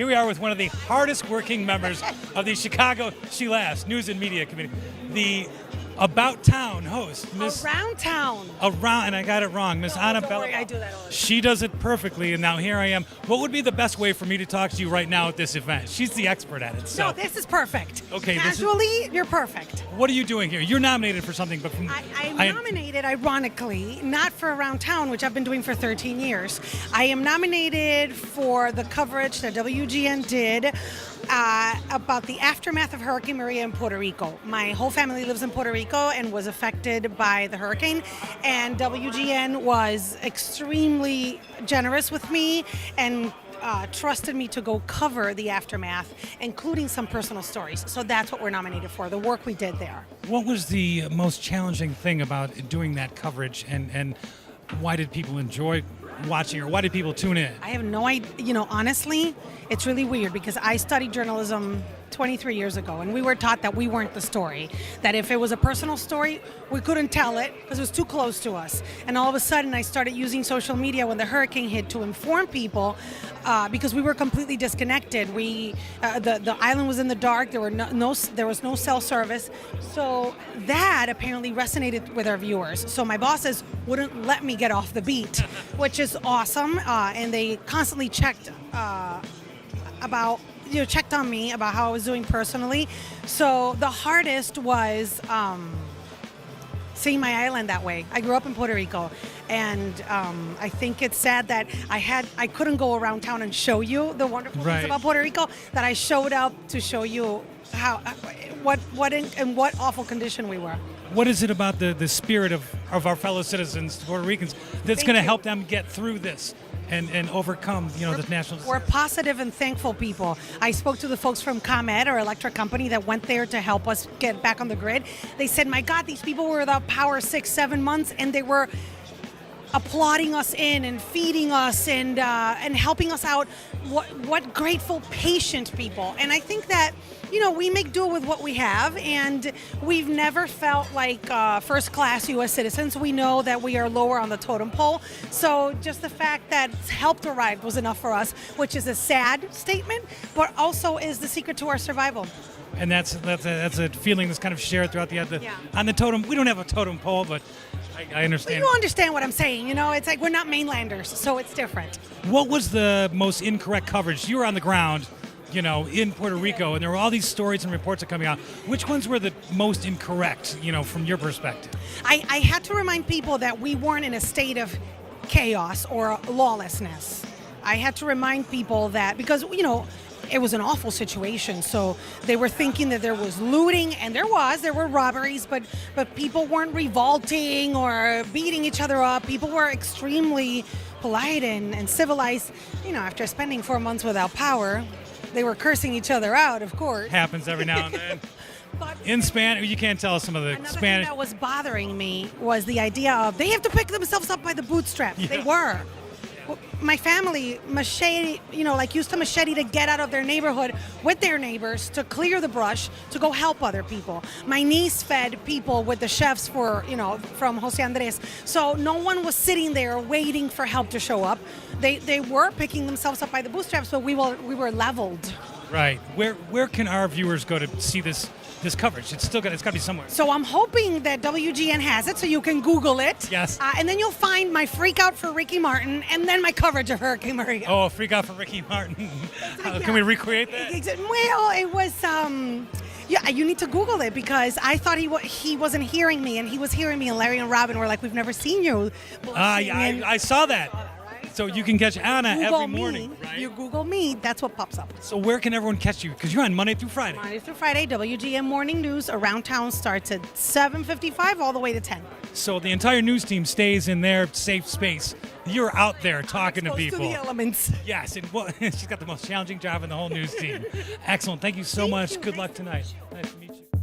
Here we are with one of the hardest working members of the Chicago She Laughs News and Media Committee, the About Town host, Miss Around Town. Around, and I got it wrong, Miss Ana Belaval. I do that all the time. She does it perfectly, and now here I am. What would be the best way for me to talk to you right now at this event? She's the expert at it. So. No, this is perfect. Okay, Casually, you're perfect. What are you doing here? You're nominated for something, but I'm nominated, ironically, not for Around Town, which I've been doing for 13 years. I am nominated for the coverage that WGN did about the aftermath of Hurricane Maria in Puerto Rico. My whole family lives in Puerto Rico and was affected by the hurricane, and WGN was extremely generous with me and trusted me to go cover the aftermath, including some personal stories. So that's what we're nominated for, the work we did there. What was the most challenging thing about doing that coverage, and why did people enjoy watching, or why did people tune in? I have no idea. Honestly, it's really weird because I studied journalism 23 years ago, and we were taught that we weren't the story, that if it was a personal story, we couldn't tell it because it was too close to us. And all of a sudden, I started using social media when the hurricane hit to inform people because we were completely disconnected. The island was in the dark. There was no cell service. So that apparently resonated with our viewers. So my bosses wouldn't let me get off the beat, which is awesome. And they constantly checked checked on me about how I was doing personally. So the hardest was seeing my island that way. I grew up in Puerto Rico, and I think it's sad that I couldn't go around town and show you the wonderful things about Puerto Rico, that I showed up to show you in what awful condition we were. What is it about the spirit of our fellow citizens, Puerto Ricans, that's going to help them get through this and overcome, the national... We're positive and thankful people. I spoke to the folks from ComEd, our electric company, that went there to help us get back on the grid. They said, my God, these people were without power 6-7 months, and they were applauding us in and feeding us and helping us out. What grateful, patient people. And I think that, we make do with what we have, and we've never felt like first-class U.S. citizens. We know that we are lower on the totem pole. So just the fact that help arrived was enough for us, which is a sad statement, but also is the secret to our survival. And that's a feeling that's kind of shared throughout on the totem. We don't have a totem pole, but I understand. But you understand what I'm saying. It's like we're not mainlanders, so it's different. What was the most incorrect coverage? You were on the ground, in Puerto Rico, and there were all these stories and reports that are coming out. Which ones were the most incorrect, from your perspective? I had to remind people that we weren't in a state of chaos or lawlessness. I had to remind people that because, it was an awful situation. So they were thinking that there was looting, and there were robberies, but people weren't revolting or beating each other up. People were extremely polite and civilized. After spending 4 months without power, they were cursing each other out, of course. Happens every now and then. But in Spanish, you can't tell us some of the Spanish. Spanish. Thing that was bothering me was the idea of they have to pick themselves up by the bootstraps. Yeah. They were. My family used to machete to get out of their neighborhood with their neighbors to clear the brush to go help other people. My niece fed people with the chefs from Jose Andres. So no one was sitting there waiting for help to show up. They were picking themselves up by the bootstraps, but we were leveled. Right. Where can our viewers go to see this coverage? It's got to be somewhere. So I'm hoping that WGN has it, so you can Google it. Yes. And then you'll find my freak out for Ricky Martin, and then my coverage of Hurricane Maria. Oh, freak out for Ricky Martin. Can we recreate that? Well, it was. Yeah, you need to Google it because I thought he wasn't hearing me, and he was hearing me. And Larry and Robin were like, "We've never seen you." Yeah, I saw that. So you can catch Ana every morning, right? You Google me, that's what pops up. So where can everyone catch you? Because you're on Monday through Friday. Monday through Friday, WGN Morning News Around Town starts at 7:55 all the way to 10. So the entire news team stays in their safe space. You're out there talking to people. To the elements. Yes, and she's got the most challenging job in the whole news team. Excellent. Thank you so much. Good luck tonight. Nice to meet you.